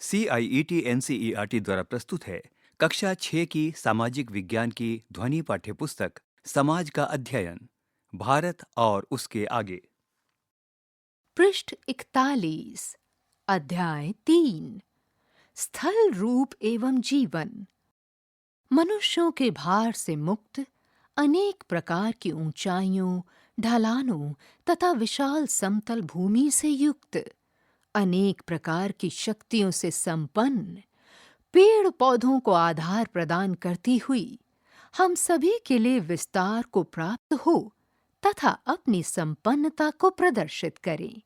CIET NCERT द्वारा प्रस्तुत है कक्षा 6 की सामाजिक विज्ञान की ध्वनि पाठ्यपुस्तक समाज का अध्ययन, भारत और उसके आगे। पृष्ठ 41। अध्याय 3। स्थल रूप एवं जीवन। मनुष्यों के भार से मुक्त, अनेक प्रकार की ऊंचाइयों, ढलानों तथा विशाल समतल भूमि से युक्त, अनेक प्रकार की शक्तियों से संपन्न, पेड़ पौधों को आधार प्रदान करती हुई, हम सभी के लिए विस्तार को प्राप्त हो तथा अपनी संपन्नता को प्रदर्शित करें।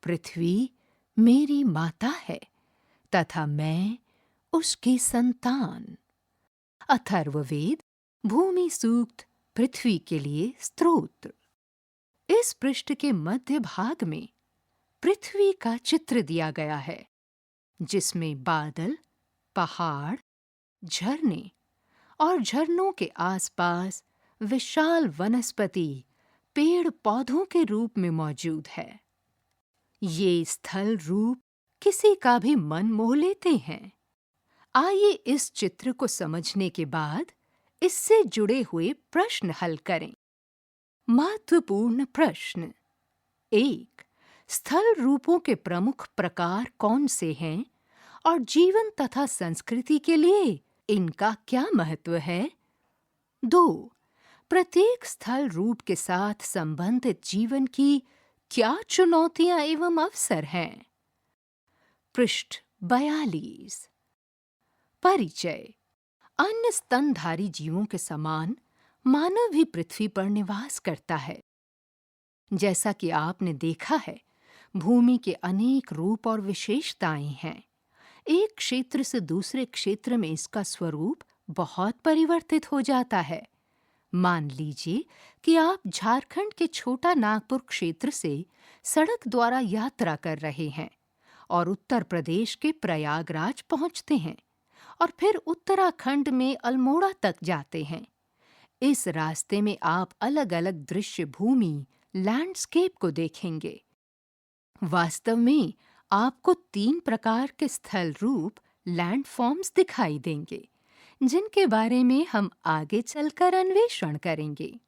पृथ्वी मेरी माता है तथा मैं उसकी संतान। अथर्ववेद भूमि सूक्त पृथ्वी के लिए स्तोत्र। इस पृष्ठ के मध्य भाग में पृथ्वी का चित्र दिया गया है, जिसमें बादल, पहाड़, झरने और झरनों के आसपास विशाल वनस्पति, पेड़ पौधों के रूप में मौजूद है। ये स्थल रूप किसी का भी मन मोह लेते हैं। आइए इस चित्र को समझने के बाद इससे जुड़े हुए प्रश्न हल करें। महत्वपूर्ण प्रश्न। 1। स्थल रूपों के प्रमुख प्रकार कौन से हैं और जीवन तथा संस्कृति के लिए इनका क्या महत्व है? 2। प्रत्येक स्थल रूप के साथ संबंधित जीवन की क्या चुनौतियां एवं अवसर हैं? पृष्ठ 42। परिचय। अन्य स्तनधारी जीवों के समान मानव भी पृथ्वी पर निवास करता है। जैसा कि आपने देखा है, भूमि के अनेक रूप और विशेषताएं हैं। एक क्षेत्र से दूसरे क्षेत्र में इसका स्वरूप बहुत परिवर्तित हो जाता है। मान लीजिए कि आप झारखंड के छोटा नागपुर क्षेत्र से सड़क द्वारा यात्रा कर रहे हैं और उत्तर प्रदेश के प्रयागराज पहुंचते हैं और फिर उत्तराखंड में अल्मोड़ा तक जाते हैं। इस रास्ते में आप अलग-अलग दृश्य भूमि, लैंडस्केप को देखेंगे। वास्तव में आपको 3 प्रकार के स्थल रूप, लैंडफॉर्म्स दिखाई देंगे, जिनके बारे में हम आगे चलकर अन्वेषण करेंगे।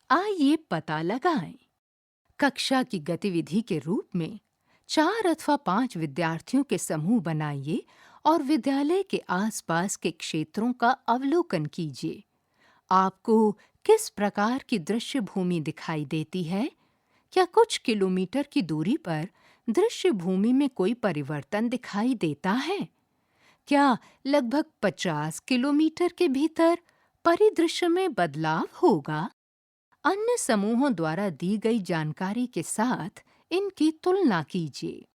आइए पता लगाएं। कक्षा की गतिविधि के रूप में 4 अथवा 5 विद्यार्थियों के समूह बनाइए और विद्यालय के आसपास के क्षेत्रों का अवलोकन कीजिए। आपको किस प्रकार की दृश्य भूमि दिखाई देती है? क्या कुछ किलोमीटर की दूरी पर दृश्य भूमि में कोई परिवर्तन दिखाई देता है? क्या लगभग 50 किलोमीटर के भीतर परिदृश्य में बदलाव होगा? अन्य समूहों द्वारा दी गई जानकारी के साथ इनकी तुलना कीजिए।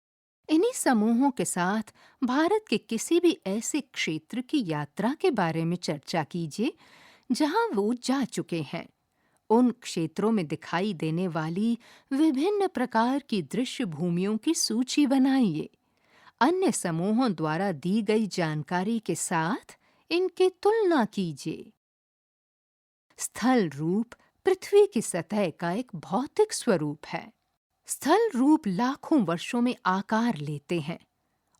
इन्हीं समूहों के साथ भारत के किसी भी ऐसे क्षेत्र की यात्रा के बारे में चर्चा कीजिए जहां वो जा चुके हैं। उन क्षेत्रों में दिखाई देने वाली विभिन्न प्रकार की दृश्य भूमियों की सूची बनाइए। अन्य समूहों द्वारा दी गई जानकारी के साथ इनकी तुलना कीजिए। स्थल रूप पृथ्वी की सतह का एक भौतिक स्वरूप है। स्थल रूप लाखों वर्षों में आकार लेते हैं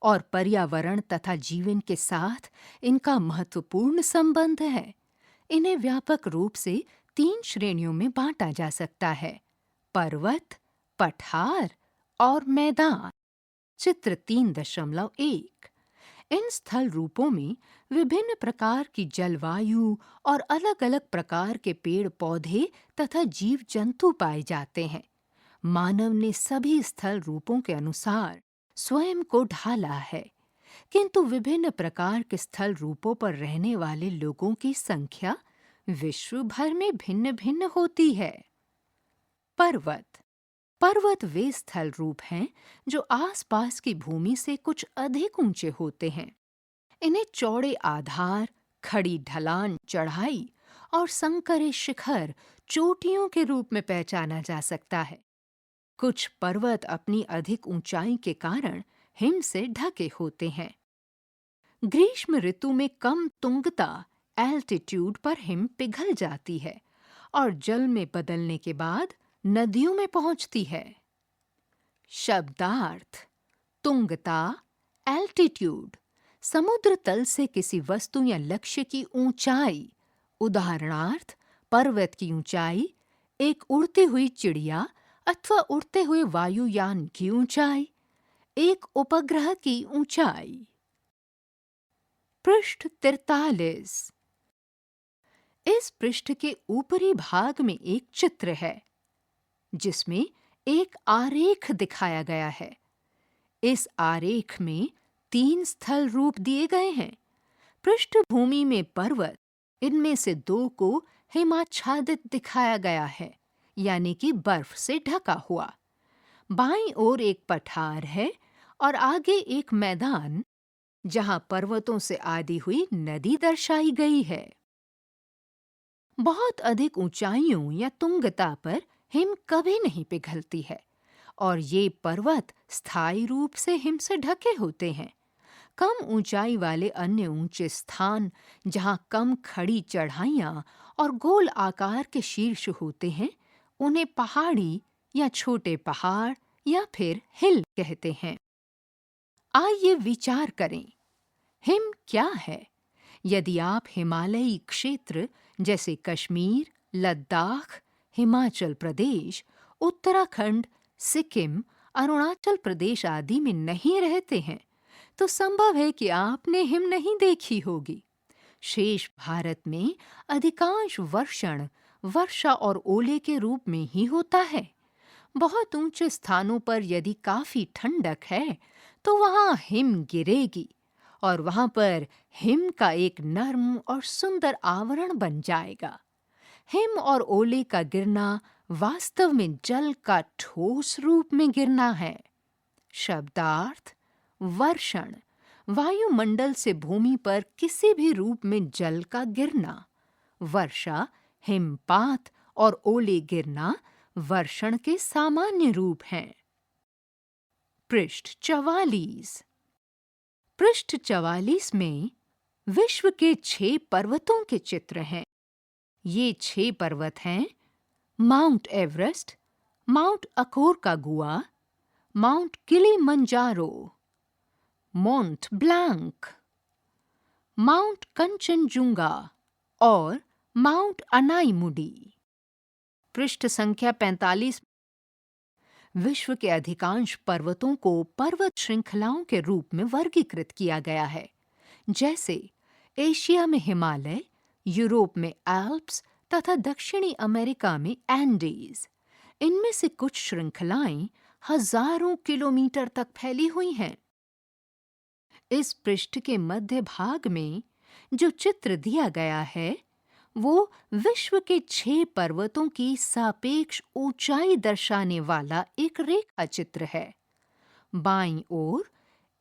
और पर्यावरण तथा जीवन के साथ इनका महत्वपूर्ण संबंध है। इन्हें व्यापक रूप से 3 श्रेणियों में बांटा जा सकता है: पर्वत, पठार और मैदान। चित्र 3.1। इन स्थल रूपों में विभिन्न प्रकार की जलवायु और अलग-अलग प्रकार के पेड़ पौधे तथा जीव जंतु पाए जाते हैं। मानव ने सभी स्थल रूपों के अनुसार स्वयं को ढाला है, किंतु विभिन्न प्रकार के स्थल रूपों पर रहने वाले लोगों की संख्या विश्व भर में भिन्न-भिन्न होती है। पर्वत। पर्वत वे स्थल रूप हैं जो आसपास की भूमि से कुछ अधिक ऊंचे होते हैं। इन्हें चौड़े आधार, खड़ी ढलान, चढ़ाई और संकरे शिखर, चोटियों के रूप में पहचाना जा सकता है। कुछ पर्वत अपनी अधिक ऊंचाई के कारण हिम से ढके होते हैं। ग्रीष्म ऋतु में कम तुंगता एल्टीट्यूड पर हिम पिघल जाती है और जल में बदलने के बाद नदियों में पहुंचती है। शब्दार्थ: तुंगता, एल्टीट्यूड, समुद्र तल से किसी वस्तु या लक्ष्य की ऊंचाई, उदाहरणार्थ पर्वत की ऊंचाई, एक उड़ती हुई चिड़िया अथवा उड़ते हुए वायुयान की ऊंचाई, एक उपग्रह की ऊंचाई। पृष्ठ 43। इस पृष्ठ के ऊपरी भाग में एक चित्र है जिसमें एक आरेख दिखाया गया है। इस आरेख में 3 स्थल रूप दिए गए हैं। पृष्ठभूमि में पर्वत, इनमें से 2 को हिमाच्छादित दिखाया गया है, यानी कि बर्फ से ढका हुआ। बाईं ओर एक पठार है और आगे एक मैदान जहां पर्वतों से आदी हुई नदी दर्शाई गई है। बहुत अधिक ऊंचाइयों या तुंगता पर हिम कभी नहीं पिघलती है और ये पर्वत स्थायी रूप से हिम से ढके होते हैं। कम ऊंचाई वाले अन्य ऊंचे स्थान जहां कम खड़ी चढ़ाइयां और गोल आकार के शीर्ष होते हैं, उन्हें पहाड़ी या छोटे पहाड़ या फिर हिल कहते हैं। आइए विचार करें, हिम क्या है? यदि आप हिमालयी क्षेत्र जैसे कश्मीर, लद्दाख, हिमाचल प्रदेश, उत्तराखंड, सिक्किम, अरुणाचल प्रदेश आदि में नहीं रहते हैं, तो संभव है कि आपने हिम नहीं देखी होगी। शेष भारत में अधिकांश वर्षण वर्षा और ओले के रूप में ही होता है। बहुत ऊंचे स्थानों पर यदि काफी ठंडक है, तो वहां हिम गिरेगी और वहां पर हिम का एक नर्म और सुंदर आवरण बन जाएगा। हिम और ओले का गिरना वास्तव में जल का ठोस रूप में गिरना है। शब्दार्थ: वर्षण, वायुमंडल से भूमि पर किसी भी रूप में जल का गिरना। वर्षा, हिमपात और ओले गिरना वर्षण के सामान्य रूप हैं। पृष्ठ 44। पृष्ठ 44 में विश्व के 6 पर्वतों के चित्र हैं। ये 6 पर्वत हैं: mount Everest, mount Aconcagua, mount Kilimanjaro, Mont Blanc, mount Kanchenjunga और माउंट अनाईमुडी। पृष्ठ संख्या 45। विश्व के अधिकांश पर्वतों को पर्वत श्रृंखलाओं के रूप में वर्गीकृत किया गया है, जैसे एशिया में हिमालय, यूरोप में एल्प्स तथा दक्षिणी अमेरिका में एंडीज। इनमें से कुछ श्रृंखलाएं हजारों किलोमीटर तक फैली हुई हैं। इस पृष्ठ के मध्य भाग में जो चित्र दिया गया है, वो विश्व के 6 पर्वतों की सापेक्ष ऊंचाई दर्शाने वाला एक रेखा चित्र है। बाईं ओर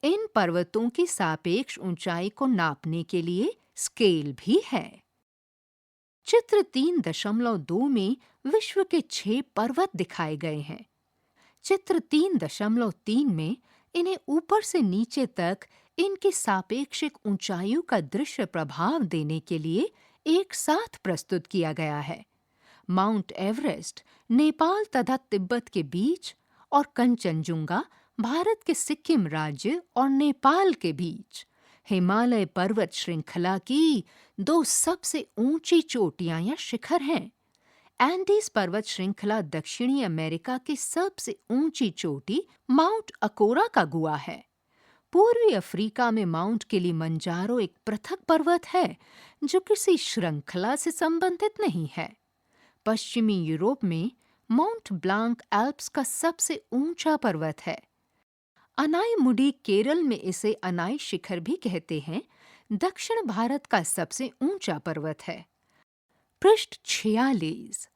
इन पर्वतों की सापेक्ष ऊंचाई को नापने के लिए स्केल भी है। चित्र 3.2 में विश्व के 6 पर्वत दिखाए गए हैं। चित्र 3.3 में इन्हें ऊपर से नीचे तक इनकी सापेक्षिक ऊंचाइयों का दृश्य प्रभाव देने के लिए एक साथ प्रस्तुत किया गया है। माउंट एवरेस्ट नेपाल तथा तिब्बत के बीच और कंचनजुंगा भारत के सिक्किम राज्य और नेपाल के बीच हिमालय पर्वत श्रृंखला की 2 सबसे ऊंची चोटियां या शिखर हैं। एंडीज पर्वत श्रृंखला दक्षिणी अमेरिका की सबसे ऊंची चोटी माउंट अकोराकागुआ है। पूर्वी अफ्रीका में माउंट किलिमंजारो एक पृथक पर्वत है जो किसी श्रृंखला से संबंधित नहीं है। पश्चिमी यूरोप में माउंट ब्लांक एल्प्स का सबसे ऊंचा पर्वत है। अनाईमुडी केरल में इसे अनाई शिखर भी कहते हैं, दक्षिण भारत का सबसे ऊंचा पर्वत है। पृष्ठ 46।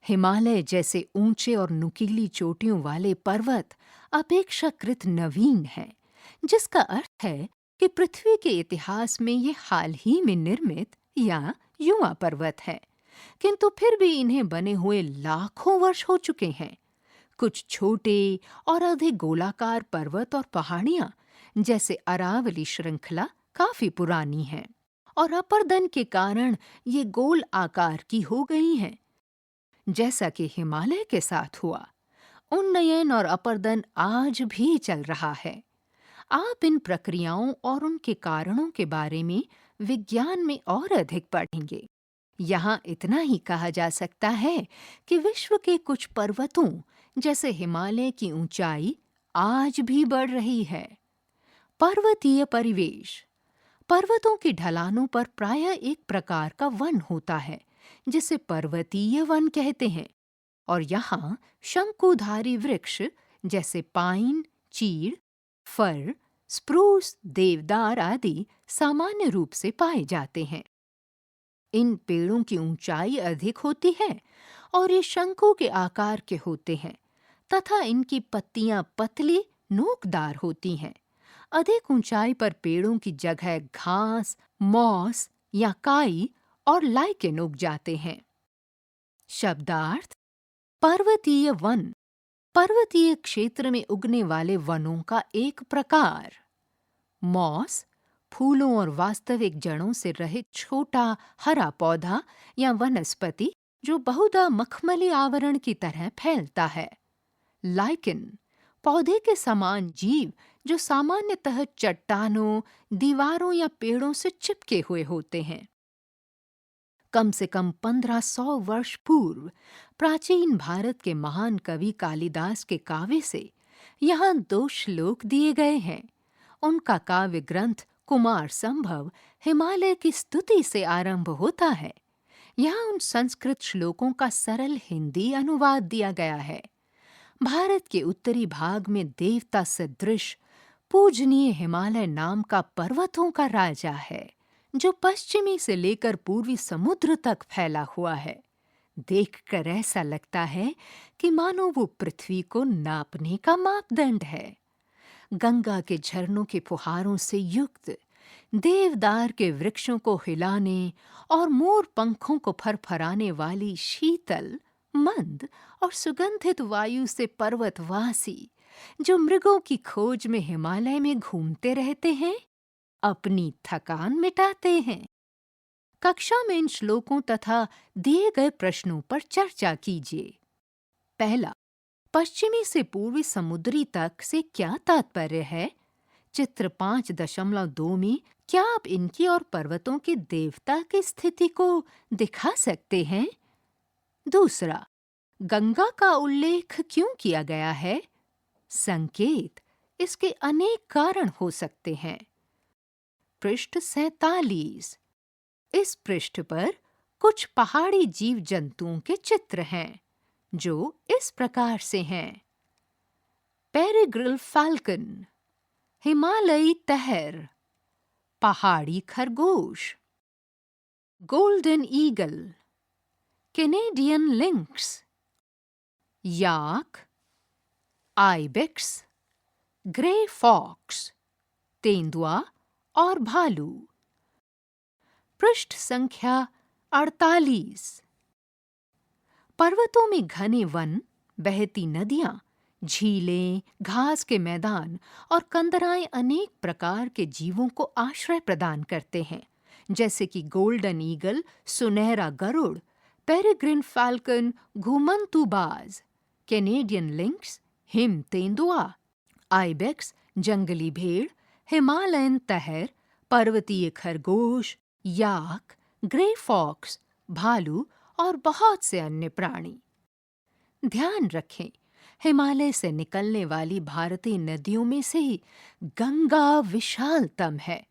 हिमालय जैसे ऊंचे और नुकीली चोटियों वाले पर्वत अपेक्षाकृत नवीन हैं, जिसका अर्थ है कि पृथ्वी के इतिहास में ये हाल ही में निर्मित या युवा पर्वत है, किंतु फिर भी इन्हें बने हुए लाखों वर्ष हो चुके हैं। कुछ छोटे और अधिक गोलाकार पर्वत और पहाड़ियां जैसे अरावली श्रृंखला काफी पुरानी हैं और अपरदन के कारण ये गोल आकार की हो गई हैं, जैसा कि हिमालय के साथ हुआ। उन्नयन और अपरदन आज भी चल रहा है। आप इन प्रक्रियाओं और उनके कारणों के बारे में विज्ञान में और अधिक पढ़ेंगे। यहाँ इतना ही कहा जा सकता है कि विश्व के कुछ पर्वतों जैसे हिमालय की ऊंचाई आज भी बढ़ रही है। पर्वतीय परिवेश। पर्वतों की ढलानों पर प्रायः एक प्रकार का वन होता है जिसे पर्वतीय वन कहते हैं, और यहाँ शंकुधारी वृक्ष जैसे पाइन, चीड़, फर, स्प्रूस, देवदार आदि सामान्य रूप से पाए जाते हैं। इन पेड़ों की ऊंचाई अधिक होती है और ये शंकु के आकार के होते हैं तथा इनकी पत्तियां पतली नोकदार होती हैं। अधिक ऊंचाई पर पेड़ों की जगह घास, मॉस या काई और लाइकेन उग जाते हैं। शब्दार्थ: पर्वतीय वन, पर्वतीय क्षेत्र में उगने वाले वनों का एक प्रकार। मॉस, फूलों और वास्तविक जड़ों से रहित छोटा हरा पौधा या वनस्पति जो बहुधा मखमली आवरण की तरह फैलता है। लाइकेन, पौधे के समान जीव जो सामान्यतः चट्टानों, दीवारों या पेड़ों से चिपके हुए होते हैं। कम से कम 1500 वर्ष पूर्व प्राचीन भारत के महान कवि कालिदास के काव्य से यहाँ 2 श्लोक दिए गए हैं। उनका काव्य ग्रंथ कुमार संभव हिमालय की स्तुति से आरंभ होता है। यहाँ उन संस्कृत श्लोकों का सरल हिंदी अनुवाद दिया गया है। भारत के उत्तरी भाग में देवता सदृश पूजनीय हिमालय नाम का पर्वतों का राजा है, जो पश्चिमी से लेकर पूर्वी समुद्र तक फैला हुआ है। देखकर ऐसा लगता है कि मानो वो पृथ्वी को नापने का मापदंड है। गंगा के झरनों के फुहारों से युक्त, देवदार के वृक्षों को हिलाने और मोर पंखों को फरफराने वाली शीतल, मंद और सुगंधित वायु से पर्वतवासी जो मृगों की खोज में हिमालय में घूमते रहते हैं, अपनी थकान मिटाते हैं। कक्षा में इन श्लोकों तथा दिए गए प्रश्नों पर चर्चा कीजिए। पहला, पश्चिमी से पूर्वी समुद्री तक से क्या तात्पर्य है? चित्र 5.2 में क्या आप इनकी और पर्वतों के देवता की स्थिति को दिखा सकते हैं? दूसरा, गंगा का उल्लेख क्यों किया गया है? संकेत: इसके अनेक कारण हो सकते हैं। पृष्ठ 47। इस पृष्ठ पर कुछ पहाड़ी जीव जंतुओं के चित्र हैं, जो इस प्रकार से हैं। पेरिग्रिल फाल्कन, हिमालयी तहर, पहाड़ी खरगोश, गोल्डन ईगल, कैनेडियन लिंक्स, याक, आइबेक्स, ग्रे फॉक्स, तेंदुआ और भालू। पृष्ठ संख्या 48। पर्वतों में घने वन, बहती नदियां, झीलें, घास के मैदान और कंदराएं अनेक प्रकार के जीवों को आश्रय प्रदान करते हैं, जैसे कि गोल्डन ईगल, सुनहरा गरुड़, पेरिग्रिन फाल्कन, घुमंतू बाज, कैनेडियन लिंक्स, हिम तेंदुआ, आइबेक्स, जंगली भेड़, हिमालयन तहर, पर्वतीय खरगोश, याक, ग्रे फॉक्स, भालू और बहुत से अन्य प्राणी। ध्यान रखें, हिमालय से निकलने वाली भारतीय नदियों में से गंगा विशालतम है।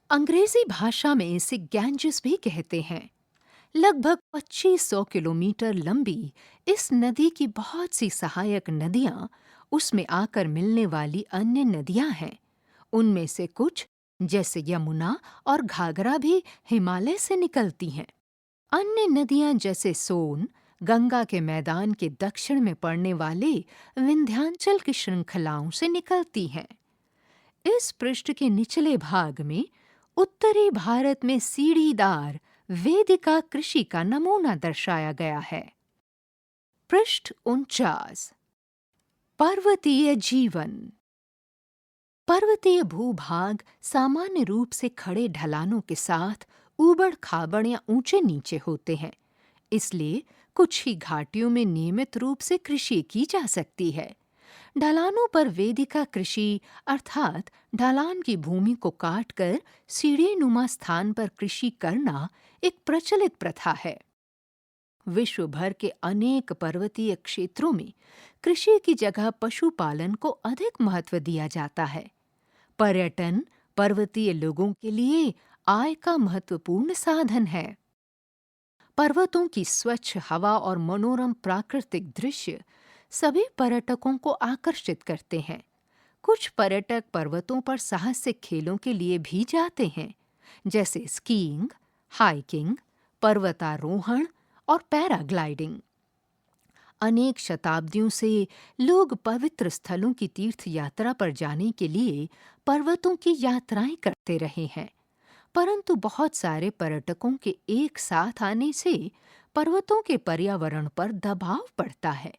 अंग्रेजी भाषा में इसे गैंजेस भी कहते हैं। लगभग 2500 किलोमीटर लंबी इस नदी की बहुत सी सहायक नदियां उसमें आकर मिलने वाली अन्य नदियां हैं। उनमें से कुछ, जैसे यमुना और घाघरा, भी हिमालय से निकलती हैं। अन्य नदियां जैसे सोन, गंगा के मैदान के दक्षिण में पड़ने वाले विंध्याचल की श्रृंखलाओं से निकलती हैं। इस पृष्ठ के निचले भाग में उत्तरी भारत में सीढ़ीदार वेदिका कृषि का नमूना दर्शाया गया है। पृष्ठ 49। पर्वतीय जीवन। पर्वतीय भूभाग सामान्य रूप से खड़े ढलानों के साथ ऊबड़ खाबड़ या ऊंचे नीचे होते हैं, इसलिए कुछ ही घाटियों में नियमित रूप से कृषि की जा सकती है। ढलानों पर वेदिका कृषि अर्थात ढलान की भूमि को काटकर सीढ़ी नुमा स्थान पर कृषि करना एक प्रचलित प्रथा है। विश्व भर के अनेक पर्वतीय क्षेत्रों में कृषि की जगह पशुपालन को अधिक महत्व दिया जाता है। पर्यटन पर्वतीय लोगों के लिए आय का महत्वपूर्ण साधन है। पर्वतों की स्वच्छ हवा और मनोरम प्राकृतिक दृश्य सभी पर्यटकों को आकर्षित करते हैं। कुछ पर्यटक पर्वतों पर साहसिक खेलों के लिए भी जाते हैं, जैसे स्कीइंग, हाइकिंग, पर्वतारोहण और पैराग्लाइडिंग। अनेक शताब्दियों से लोग पवित्र स्थलों की तीर्थ यात्रा पर जाने के लिए पर्वतों की यात्राएं करते रहे हैं, परंतु बहुत सारे पर्यटकों के एक साथ आने से पर्वतों के पर्यावरण पर दबाव पड़ता है।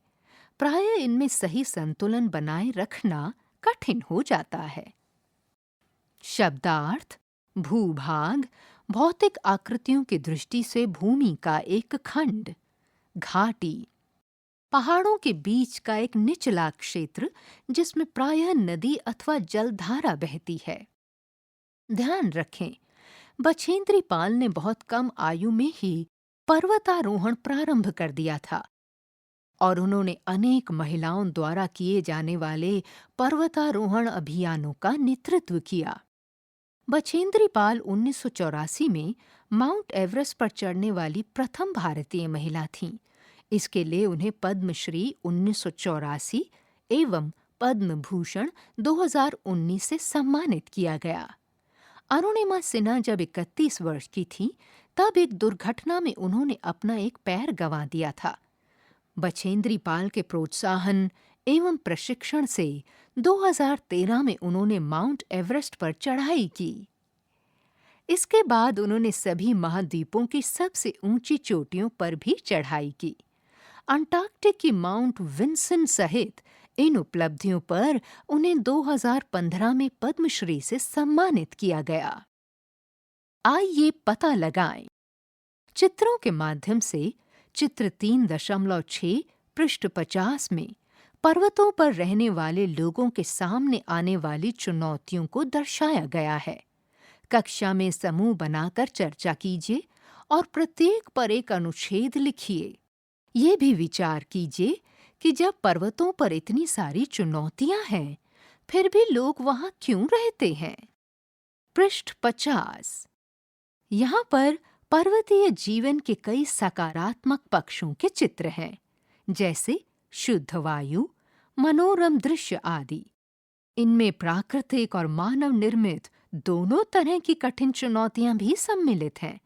प्रायः इनमें सही संतुलन बनाए रखना कठिन हो जाता है। शब्दार्थ: भूभाग, भौतिक आकृतियों की दृष्टि से भूमि का एक खंड। घाटी, पहाड़ों के बीच का एक निचला क्षेत्र जिसमें प्रायः नदी अथवा जलधारा बहती है। ध्यान रखें, बछेंद्री पाल ने बहुत कम आयु में ही पर्वतारोहण प्रारंभ कर दिया था और उन्होंने अनेक महिलाओं द्वारा किए जाने वाले पर्वतारोहण अभियानों का नेतृत्व किया। बछेंद्री पाल 1984 में माउंट एवरेस्ट पर चढ़ने वाली प्रथम भारतीय महिला थीं। इसके लिए उन्हें पद्मश्री 1984 एवं पद्म भूषण 2019 से सम्मानित किया गया। अरुणिमा सिन्हा जब 31 वर्ष की थीं, तब एक दुर्घटना में उन्होंने अपना एक पैर गंवा दिया था। बछेंद्री पाल के प्रोत्साहन एवं प्रशिक्षण से 2013 में उन्होंने माउंट एवरेस्ट पर चढ़ाई की। इसके बाद उन्होंने सभी महाद्वीपों की सबसे ऊंची चोटियों पर भी चढ़ाई की। अंटार्कटिक की माउंट विंसन सहित इन उपलब्धियों पर उन्हें 2015 में पद्मश्री से सम्मानित किया गया। आइए पता लगाएं। चित्रों के माध्यम से चित्र 3.6 पृष्ठ 50 में पर्वतों पर रहने वाले लोगों के सामने आने वाली चुनौतियों को दर्शाया गया है। कक्षा में समूह बनाकर चर्चा कीजिए और प्रत्येक पर एक अनुच्छेद लिखिए। ये भी विचार कीजिए कि जब पर्वतों पर इतनी सारी चुनौतियां हैं, फिर भी लोग वहां क्यों रहते हैं? पृष्ठ 50। यहाँ पर पर्वतीय जीवन के कई सकारात्मक पक्षों के चित्र हैं, जैसे शुद्ध वायु, मनोरम दृश्य आदि। इनमें प्राकृतिक और मानव निर्मित दोनों तरह की कठिन चुनौतियां भी सम्मिलित हैं,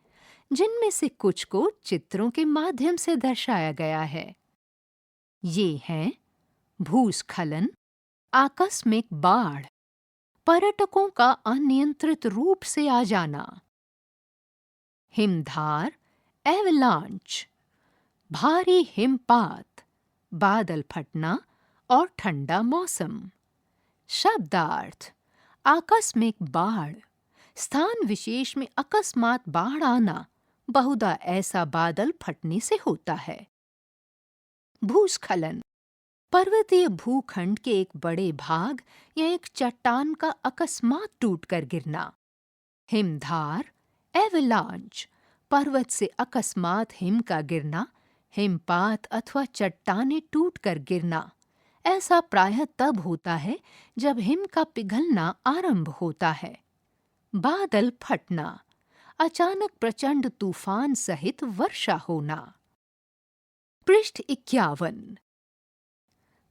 जिनमें से कुछ को चित्रों के माध्यम से दर्शाया गया है। ये हैं भूस्खलन, आकस्मिक बाढ़, पर्यटकों का अनियंत्रित रूप से आ जाना, हिमधार, एवलांच, भारी हिमपात, बादल फटना और ठंडा मौसम। शब्दार्थ: आकस्मिक बाढ़, स्थान विशेष में अकस्मात बाढ़ आना बहुधा ऐसा बादल फटने से होता है। भूस्खलन, पर्वतीय भूखंड के एक बड़े भाग या एक चट्टान का अकस्मात टूटकर गिरना। हिमधार, एवलांच, पर्वत से अकस्मात हिम का गिरना, हिमपात अथवा चट्टानें टूटकर गिरना। ऐसा प्रायः तब होता है जब हिम का पिघलना आरंभ होता है। बादल फटना, अचानक प्रचंड तूफान सहित वर्षा होना। पृष्ठ 51।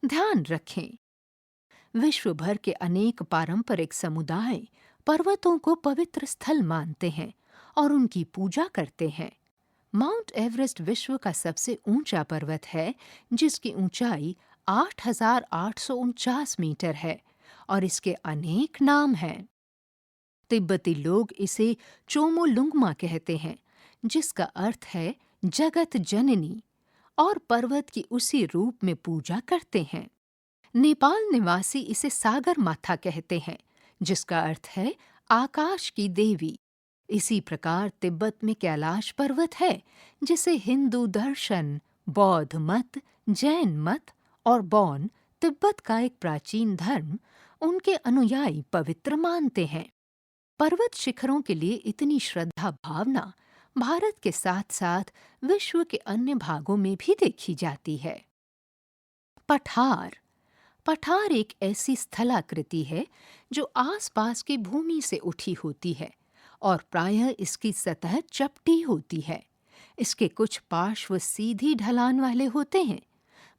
ध्यान रखें, विश्व भर के अनेक पारंपरिक समुदाय पर्वतों को पवित्र स्थल मानते हैं और उनकी पूजा करते हैं। माउंट एवरेस्ट विश्व का सबसे ऊंचा पर्वत है, जिसकी ऊंचाई 8,849 मीटर है और इसके अनेक नाम हैं। तिब्बती लोग इसे चोमोलुंगमा कहते हैं, जिसका अर्थ है जगत जननी, और पर्वत की उसी रूप में पूजा करते हैं। नेपाल निवासी इसे सागर माथा कहते हैं, जिसका अर्थ है आकाश की देवी। इसी प्रकार तिब्बत में कैलाश पर्वत है, जिसे हिंदू दर्शन, बौद्ध मत, जैन मत और बौन तिब्बत का एक प्राचीन धर्म उनके अनुयायी पवित्र मानते हैं। पर्वत शिखरों के लिए इतनी श्रद्धा भावना भारत के साथ साथ विश्व के अन्य भागों में भी देखी जाती है। पठार पठार एक ऐसी स्थलाकृति है जो आसपास की भूमि से उठी होती है और प्रायः इसकी सतह चपटी होती है। इसके कुछ पार्श्व सीधी ढलान वाले होते हैं।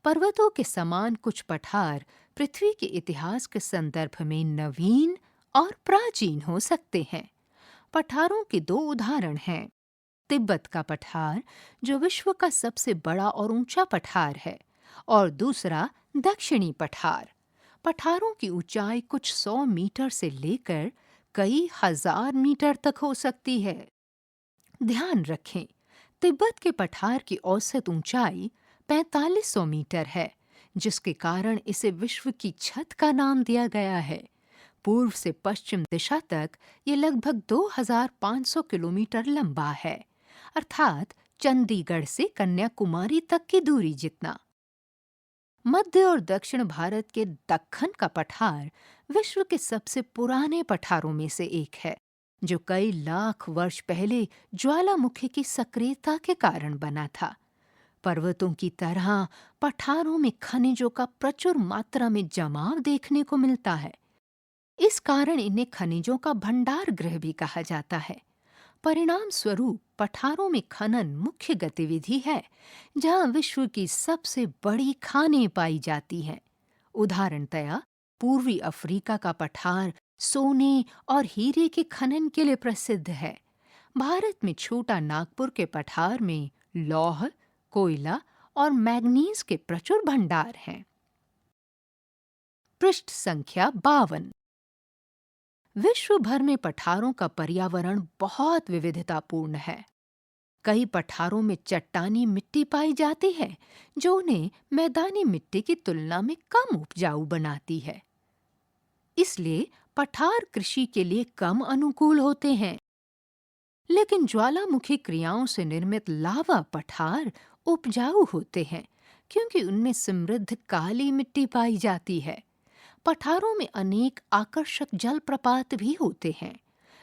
पर्वतों के समान कुछ पठार पृथ्वी के इतिहास के संदर्भ में नवीन और प्राचीन हो सकते हैं। पठारों के दो उदाहरण हैं। तिब्बत का पठार जो विश्व का सबसे बड़ा और ऊंचा पठार है, और दूसरा दक्षिणी पठार। पठारों की ऊंचाई कुछ 100 मीटर से लेकर कई हजार मीटर तक हो सकती है। ध्यान रखें, तिब्बत के पठार की औसत ऊंचाई 4500 मीटर है, जिसके कारण इसे विश्व की छत का नाम दिया गया है। पूर्व से पश्चिम दिशा तक ये लगभग 2500 किलोमीटर लंबा है, अर्थात चंडीगढ़ से कन्याकुमारी तक की दूरी जितना। मध्य और दक्षिण भारत के दक्खन का पठार विश्व के सबसे पुराने पठारों में से एक है, जो कई लाख वर्ष पहले ज्वालामुखी की सक्रियता के कारण बना था। पर्वतों की तरह पठारों में खनिजों का प्रचुर मात्रा में जमाव देखने को मिलता है। इस कारण इन्हें खनिजों का भंडार गृह भी कहा जाता है। परिणाम स्वरूप पठारों में खनन मुख्य गतिविधि है, जहां विश्व की सबसे बड़ी खानें पाई जाती हैं। उदाहरणतया पूर्वी अफ्रीका का पठार सोने और हीरे के खनन के लिए प्रसिद्ध है। भारत में छोटा नागपुर के पठार में लौह, कोयला और मैग्नीज के प्रचुर भंडार हैं। पृष्ठ संख्या 52। विश्व भर में पठारों का पर्यावरण बहुत विविधतापूर्ण है। कई पठारों में चट्टानी मिट्टी पाई जाती है, जो उन्हें मैदानी मिट्टी की तुलना में कम उपजाऊ बनाती है। इसलिए पठार कृषि के लिए कम अनुकूल होते हैं। लेकिन ज्वालामुखी क्रियाओं से निर्मित लावा पठार उपजाऊ होते हैं, क्योंकि उनमें समृद्ध काली मिट्टी पाई जाती है। पठारों में अनेक आकर्षक जलप्रपात भी होते हैं।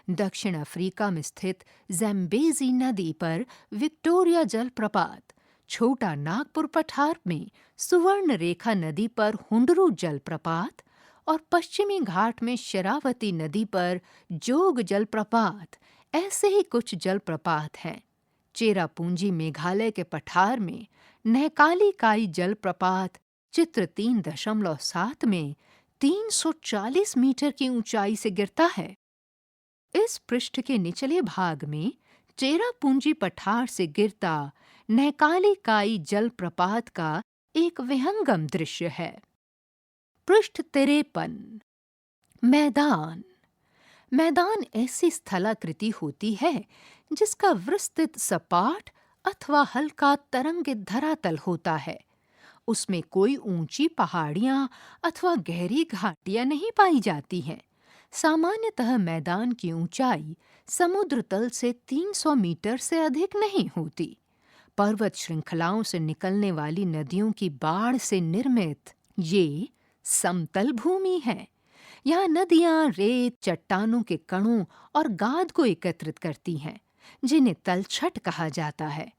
दक्षिण अफ्रीका में स्थित ज़ैम्बेज़ी नदी पर विक्टोरिया जलप्रपात, छोटा नागपुर पठार में सुवर्ण रेखा नदी पर हुंडरू जलप्रपात और पश्चिमी घाट में शरावती नदी पर जोग जलप्रपात ऐसे ही कुछ जलप्रपात हैं। चेरापूंजी मेघालय के पठार में नहकाली काई जलप्रपात चित्र 3.7 में 340 मीटर की ऊंचाई से गिरता है। इस पृष्ठ के निचले भाग में चेरापूंजी पठार से गिरता नहकाली काई जलप्रपात का एक विहंगम दृश्य है। पृष्ठ 53। मैदान मैदान ऐसी स्थलाकृति होती है जिसका विस्तृत सपाट अथवा हल्का तरंगित धरातल होता है। उसमें कोई ऊंची पहाड़ियां अथवा गहरी घाटियां नहीं पाई जाती हैं। सामान्यतः मैदान की ऊंचाई समुद्र तल से 300 मीटर से अधिक नहीं होती। पर्वत श्रृंखलाओं से निकलने वाली नदियों की बाढ़ से निर्मित ये समतल भूमि है। यहाँ नदियां रेत, चट्टानों के कणों और गाद को एकत्रित करती हैं, जिन्हें तलछट कहा जाता है।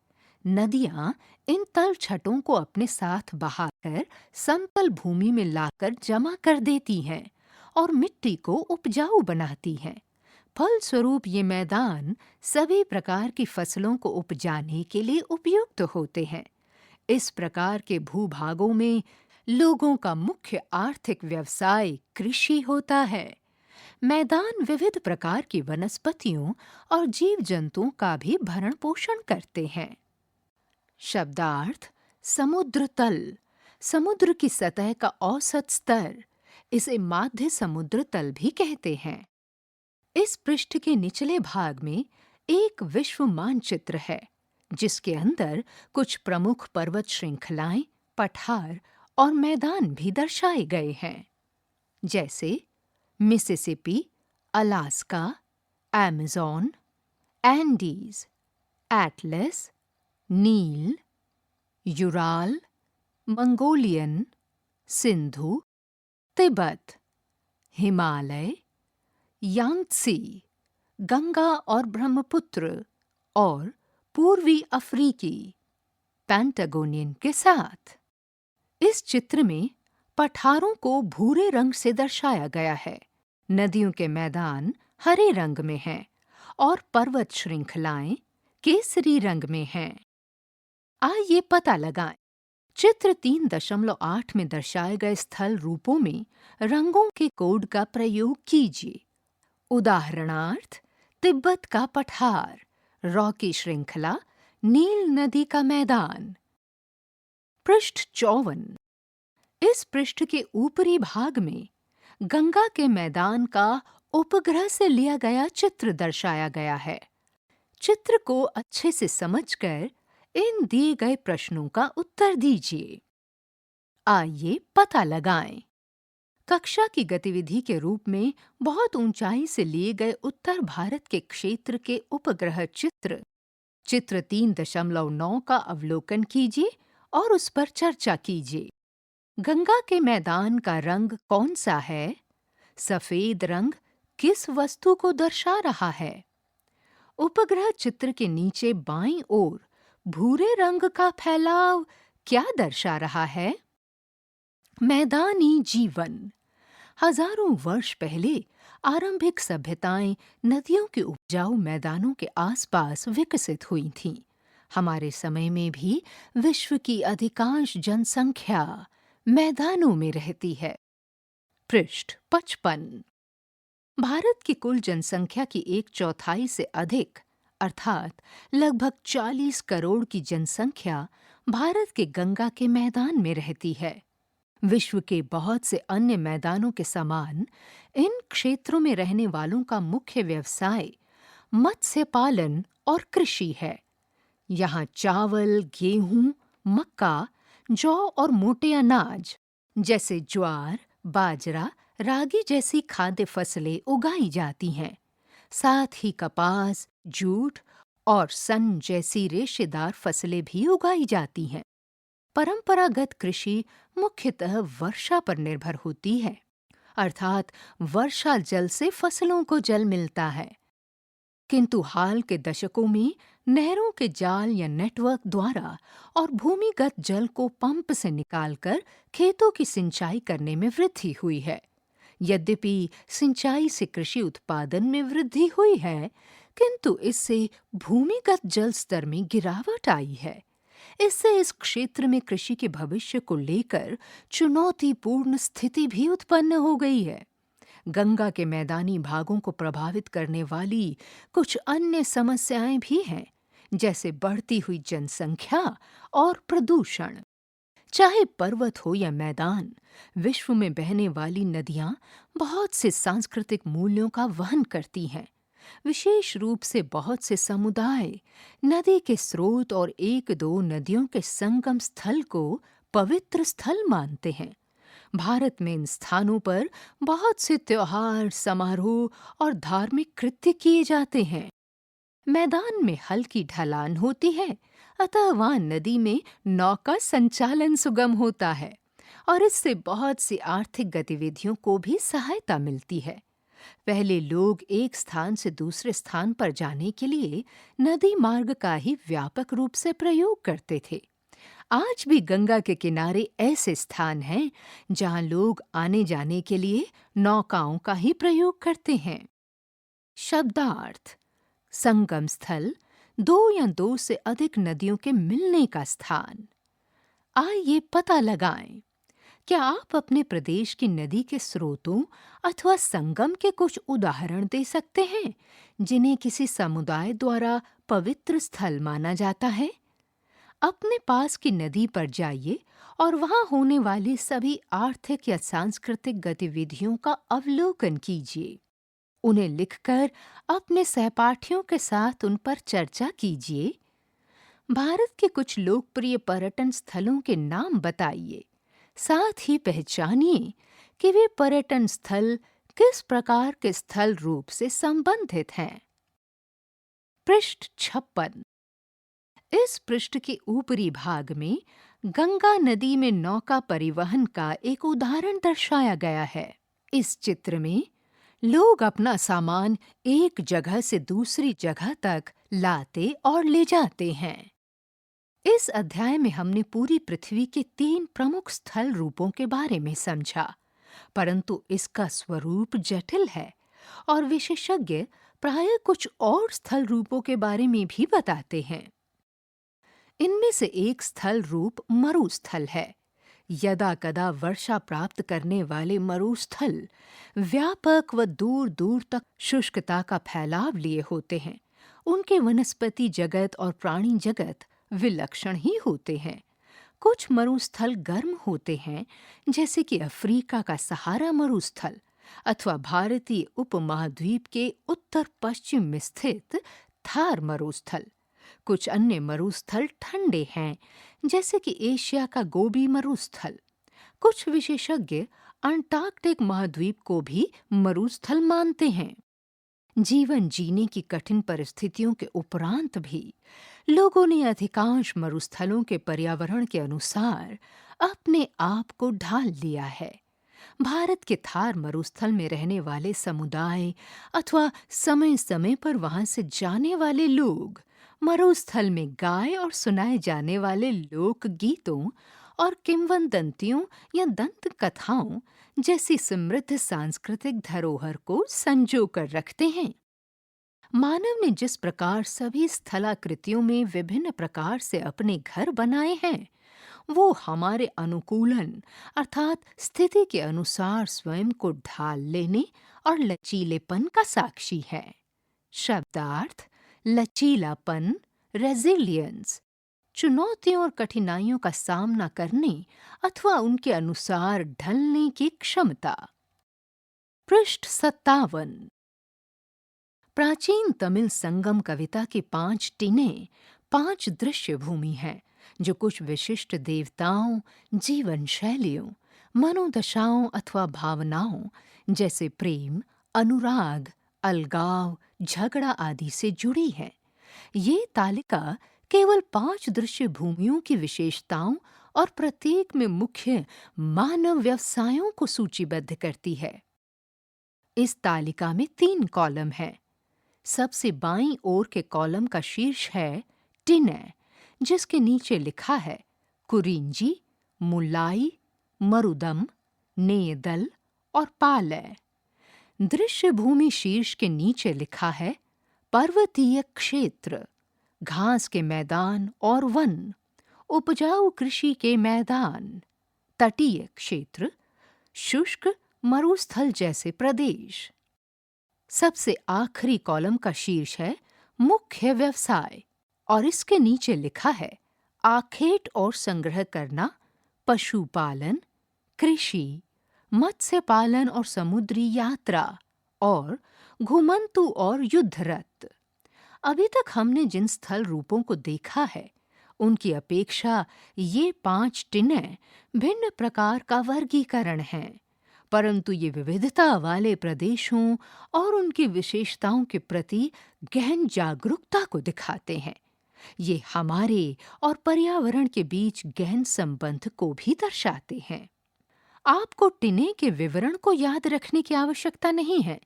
नदियां इन तलछटों को अपने साथ बहाकर समतल भूमि में लाकर जमा कर देती हैं और मिट्टी को उपजाऊ बनाती हैं। फलस्वरूप ये मैदान सभी प्रकार की फसलों को उपजाने के लिए उपयुक्त होते हैं। इस प्रकार के भूभागों में लोगों का मुख्य आर्थिक व्यवसाय कृषि होता है। मैदान विविध प्रकार की वनस्पतियों और जीव जंतुओं का भी भरण पोषण करते हैं। शब्दार्थ: समुद्र तल, समुद्र की सतह का औसत स्तर, इसे माध्य समुद्र तल भी कहते हैं। इस पृष्ठ के निचले भाग में एक विश्व मानचित्र है, जिसके अंदर कुछ प्रमुख पर्वत श्रृंखलाएं, पठार और मैदान भी दर्शाए गए हैं, जैसे Mississippi, Alaska, Amazon, Andes, Atlas, Nile, Ural, Mongolian, Sindhu, Tibet, Himalaya, Yangtze, Ganga और ब्रह्मपुत्र और पूर्वी अफ्रीकी पैंटागोनियन के साथ। इस चित्र में पठारों को भूरे रंग से दर्शाया गया है, नदियों के मैदान हरे रंग में हैं और पर्वत श्रृंखलाएं केसरी रंग में हैं। आइए पता लगाएं। चित्र 3.8 में दर्शाए गए स्थल रूपों में रंगों के कोड का प्रयोग कीजिए। उदाहरणार्थ, तिब्बत का पठार, रॉकी श्रृंखला, नील नदी का मैदान। पृष्ठ 54। इस पृष्ठ के ऊपरी भाग में गंगा के मैदान का उपग्रह से लिया गया चित्र दर्शाया गया है। चित्र को अच्छे से समझकर इन दिए गए प्रश्नों का उत्तर दीजिए। आइए पता लगाएं। कक्षा की गतिविधि के रूप में बहुत ऊंचाई से लिए गए उत्तर भारत के क्षेत्र के उपग्रह चित्र 3.9 का अवलोकन कीजिए और उस पर चर्चा कीजिए। गंगा के मैदान का रंग कौन सा है? सफेद रंग किस वस्तु को दर्शा रहा है? उपग्रह चित्र के नीचे बाईं ओर भूरे रंग का फैलाव क्या दर्शा रहा है? मैदानी जीवन। हजारों वर्ष पहले आरंभिक सभ्यताएं नदियों के उपजाऊ मैदानों के आसपास विकसित हुई थीं। हमारे समय में भी विश्व की अधिकांश जनसंख्या मैदानों में रहती है। पृष्ठ 55। भारत की कुल जनसंख्या की 1/4 से अधिक अर्थात लगभग 40 करोड़ की जनसंख्या भारत के गंगा के मैदान में रहती है। विश्व के बहुत से अन्य मैदानों के समान इन क्षेत्रों में रहने वालों का मुख्य व्यवसाय मत्स्य पालन और कृषि है। यहाँ चावल, गेहूं, मक्का, जौ और मोटे अनाज जैसे ज्वार, बाजरा, रागी जैसी खाद्य फसलें उगाई जाती हैं। साथ ही कपास, जूट और सन जैसी रेशेदार फसलें भी उगाई जाती हैं। परंपरागत कृषि मुख्यतः वर्षा पर निर्भर होती है, अर्थात वर्षा जल से फसलों को जल मिलता है। किंतु हाल के दशकों में नहरों के जाल या नेटवर्क द्वारा और भूमिगत जल को पंप से निकालकर खेतों की सिंचाई करने में वृद्धि हुई है। यद्यपि सिंचाई से कृषि उत्पादन में वृद्धि हुई है, किंतु इससे भूमिगत जल स्तर में गिरावट आई है। इससे इस क्षेत्र में कृषि के भविष्य को लेकर चुनौतीपूर्ण स्थिति भी उत्पन्न हो गई है। गंगा के मैदानी भागों को प्रभावित करने वाली कुछ अन्य समस्याएं भी हैं, जैसे बढ़ती हुई जनसंख्या और प्रदूषण। चाहे पर्वत हो या मैदान, विश्व में बहने वाली नदियां बहुत से सांस्कृतिक मूल्यों का वहन करती हैं। विशेष रूप से बहुत से समुदाय नदी के स्रोत और 1-2 नदियों के संगम स्थल को पवित्र स्थल मानते हैं। भारत में इन स्थानों पर बहुत से त्योहार, समारोह और धार्मिक कृत्य किए जाते हैं। मैदान में हल्की ढलान होती है, अतः वहां नदी में नौका संचालन सुगम होता है और इससे बहुत सी आर्थिक गतिविधियों को भी सहायता मिलती है। पहले लोग एक स्थान से दूसरे स्थान पर जाने के लिए नदी मार्ग का ही व्यापक रूप से प्रयोग करते थे। आज भी गंगा के किनारे ऐसे स्थान हैं जहां लोग आने जाने के लिए नौकाओं का ही प्रयोग करते हैं। शब्दार्थ: संगम स्थल, 2 या 2 से अधिक नदियों के मिलने का स्थान। आइए पता लगाएं। क्या आप अपने प्रदेश की नदी के स्रोतों अथवा संगम के कुछ उदाहरण दे सकते हैं जिन्हें किसी समुदाय द्वारा पवित्र स्थल माना जाता है? अपने पास की नदी पर जाइए और वहां होने वाली सभी आर्थिक या सांस्कृतिक गतिविधियों का अवलोकन कीजिए। उन्हें लिखकर अपने सहपाठियों के साथ उन पर चर्चा कीजिए। भारत के कुछ लोकप्रिय पर्यटन स्थलों के नाम बताइए। साथ ही पहचानिए कि वे पर्यटन स्थल किस प्रकार के स्थल रूप से संबंधित हैं। पृष्ठ 56। इस पृष्ठ के ऊपरी भाग में गंगा नदी में नौका परिवहन का एक उदाहरण दर्शाया गया है। इस चित्र में लोग अपना सामान एक जगह से दूसरी जगह तक लाते और ले जाते हैं। इस अध्याय में हमने पूरी पृथ्वी के 3 प्रमुख स्थल रूपों के बारे में समझा, परंतु इसका स्वरूप जटिल है और विशेषज्ञ प्रायः कुछ और स्थल रूपों के बारे में भी बताते हैं। इनमें से एक स्थल रूप मरुस्थल है। यदा कदा वर्षा प्राप्त करने वाले मरुस्थल व्यापक व दूर दूर तक शुष्कता का फैलाव लिए होते हैं। उनके वनस्पति जगत और प्राणी जगत विलक्षण ही होते हैं। कुछ मरुस्थल गर्म होते हैं, जैसे कि अफ्रीका का सहारा मरुस्थल अथवा भारतीय उपमहाद्वीप के उत्तर पश्चिम में स्थित थार मरुस्थल। कुछ अन्य मरुस्थल ठंडे हैं, जैसे कि एशिया का गोबी मरुस्थल। कुछ विशेषज्ञ अंटार्कटिक महाद्वीप को भी मरुस्थल मानते हैं। जीवन जीने की कठिन परिस्थितियों के उपरांत भी लोगों ने अधिकांश मरुस्थलों के पर्यावरण के अनुसार अपने आप को ढाल लिया है। भारत के थार मरुस्थल में रहने वाले समुदाय अथवा समय समय पर वहां से जाने वाले लोग मरुस्थल में गाए और सुनाए जाने वाले लोक गीतों और किंवदंतियों या दंत कथाओं जैसी समृद्ध सांस्कृतिक धरोहर को संजो कर रखते हैं। मानव ने जिस प्रकार सभी स्थलाकृतियों में विभिन्न प्रकार से अपने घर बनाए हैं, वो हमारे अनुकूलन अर्थात स्थिति के अनुसार स्वयं को ढाल लेने और लचीलेपन का साक्षी है। शब्दार्थ लचीलापन, रेजिलियंस, चुनौतियों और कठिनाइयों का सामना करने अथवा उनके अनुसार ढलने की क्षमता। पृष्ठ 57। प्राचीन तमिल संगम कविता की 5 टीनें 5 दृश्य भूमि हैं, जो कुछ विशिष्ट देवताओं, जीवन शैलियों, मनोदशाओं अथवा भावनाओं जैसे प्रेम, अनुराग, अलगाव, झगड़ा आदि से जुड़ी है। ये तालिका केवल 5 दृश्य भूमियों की विशेषताओं और प्रत्येक में मुख्य मानव व्यवसायों को सूचीबद्ध करती है। इस तालिका में 3 कॉलम हैं। सबसे बाईं ओर के कॉलम का शीर्ष है टिनै, जिसके नीचे लिखा है कुरिंजी, मुलाई, मरुदम, नेयदल और पालय। दृश्य भूमि शीर्ष के नीचे लिखा है पर्वतीय क्षेत्र, घास के मैदान और वन, उपजाऊ कृषि के मैदान, तटीय क्षेत्र, शुष्क मरुस्थल जैसे प्रदेश। सबसे आखिरी कॉलम का शीर्ष है मुख्य व्यवसाय और इसके नीचे लिखा है आखेट और संग्रह करना, पशुपालन, कृषि, मत्स्य पालन और समुद्री यात्रा और घुमंतु और युद्धरत। अभी तक हमने जिन स्थल रूपों को देखा है, उनकी अपेक्षा ये 5 टिनै भिन्न प्रकार का वर्गीकरण हैं, परंतु ये विविधता वाले प्रदेशों और उनकी विशेषताओं के प्रति गहन जागरूकता को दिखाते हैं। ये हमारे और पर्यावरण के बीच गहन संबंध को भी दर्शाते हैं। आपको टिने के विवरण को याद रखने की आवश्यकता नहीं है,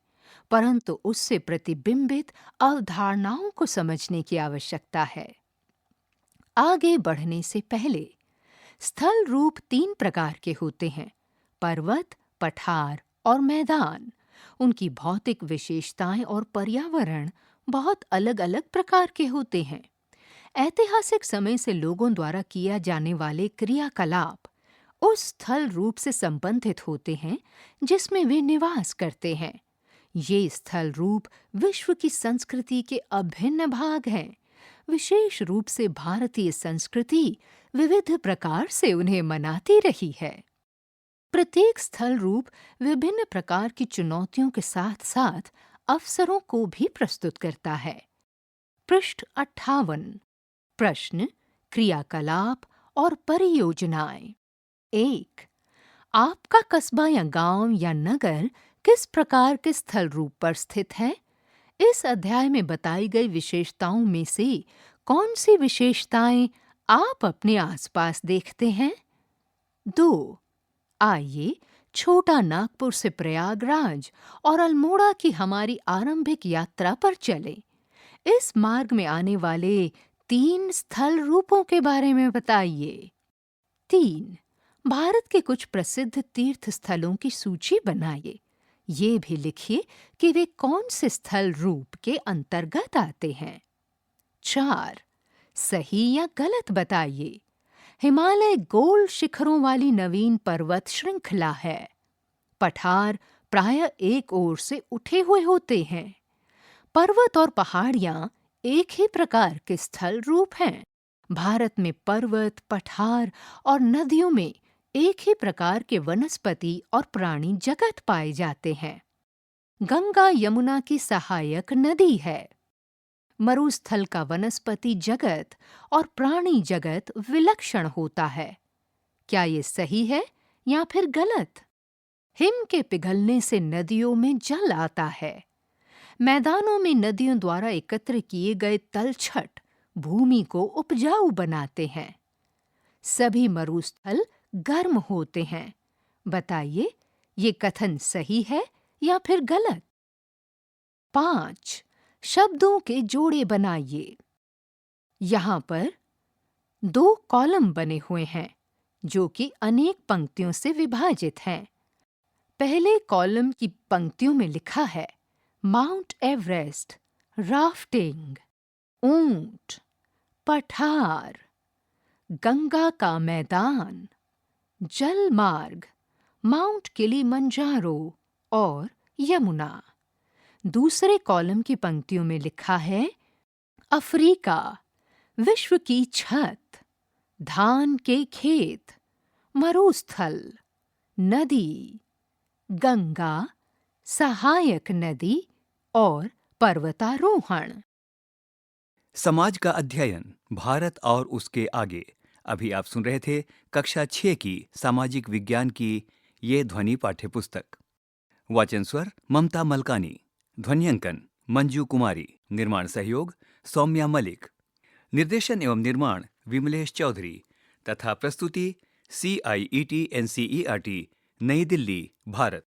परंतु उससे प्रतिबिंबित अवधारणाओं को समझने की आवश्यकता है। आगे बढ़ने से पहले स्थल रूप 3 प्रकार के होते हैं: पर्वत, पठार और मैदान। उनकी भौतिक विशेषताएं और पर्यावरण बहुत अलग-अलग प्रकार के होते हैं। ऐतिहासिक समय से लोगों द्वारा किया जाने वाले क्रियाकलाप उस स्थल रूप से संबंधित होते हैं जिसमें वे निवास करते हैं। ये स्थल रूप विश्व की संस्कृति के अभिन्न भाग हैं। विशेष रूप से भारतीय संस्कृति विविध प्रकार से उन्हें मनाती रही है। प्रत्येक स्थल रूप विभिन्न प्रकार की चुनौतियों के साथ-साथ अवसरों को भी प्रस्तुत करता है। पृष्ठ 58। प्रश्न, क्रियाकलाप और परियोजनाएं। 1. आपका कस्बा या गांव या नगर किस प्रकार के स्थल रूप पर स्थित है? इस अध्याय में बताई गई विशेषताओं में से कौन सी विशेषताएं आप अपने आसपास देखते हैं? 2. आइए छोटा नागपुर से प्रयागराज और अल्मोड़ा की हमारी आरंभिक यात्रा पर चलें। इस मार्ग में आने वाले 3 स्थल रूपों के बारे में बताइए। 3. भारत के कुछ प्रसिद्ध तीर्थ स्थलों की सूची बनाइए। ये भी लिखिए कि वे कौन से स्थल रूप के अंतर्गत आते हैं। 4. सही या गलत बताइए। हिमालय गोल शिखरों वाली नवीन पर्वत श्रृंखला है। पठार प्रायः एक ओर से उठे हुए होते हैं। पर्वत और पहाड़ियां एक ही प्रकार के स्थल रूप हैं। भारत में पर्वत, पठार और नदियों में एक ही प्रकार के वनस्पति और प्राणी जगत पाए जाते हैं। गंगा यमुना की सहायक नदी है। मरुस्थल का वनस्पति जगत और प्राणी जगत विलक्षण होता है। क्या ये सही है या फिर गलत? हिम के पिघलने से नदियों में जल आता है। मैदानों में नदियों द्वारा एकत्र किए गए तलछट भूमि को उपजाऊ बनाते हैं। सभी मरुस्थल गर्म होते हैं। बताइए, ये कथन सही है या फिर गलत? 5. शब्दों के जोड़े बनाइए। यहाँ पर 2 कॉलम बने हुए हैं जो कि अनेक पंक्तियों से विभाजित हैं। पहले कॉलम की पंक्तियों में लिखा है माउंट एवरेस्ट, राफ्टिंग, ऊंट, पठार, गंगा का मैदान, जल मार्ग, माउंट किलिमंजारो और यमुना। दूसरे कॉलम की पंक्तियों में लिखा है अफ्रीका, विश्व की छत, धान के खेत, मरुस्थल, नदी, गंगा, सहायक नदी और पर्वतारोहण। समाज का अध्ययन, भारत और उसके आगे। अभी आप सुन रहे थे कक्षा 6 की सामाजिक विज्ञान की ये ध्वनि पाठ्यपुस्तक। वाचन स्वर ममता मलकानी, ध्वन्यांकन मंजू कुमारी, निर्माण सहयोग सौम्या मलिक, निर्देशन एवं निर्माण विमलेश चौधरी तथा प्रस्तुति CIET NCERT नई दिल्ली, भारत।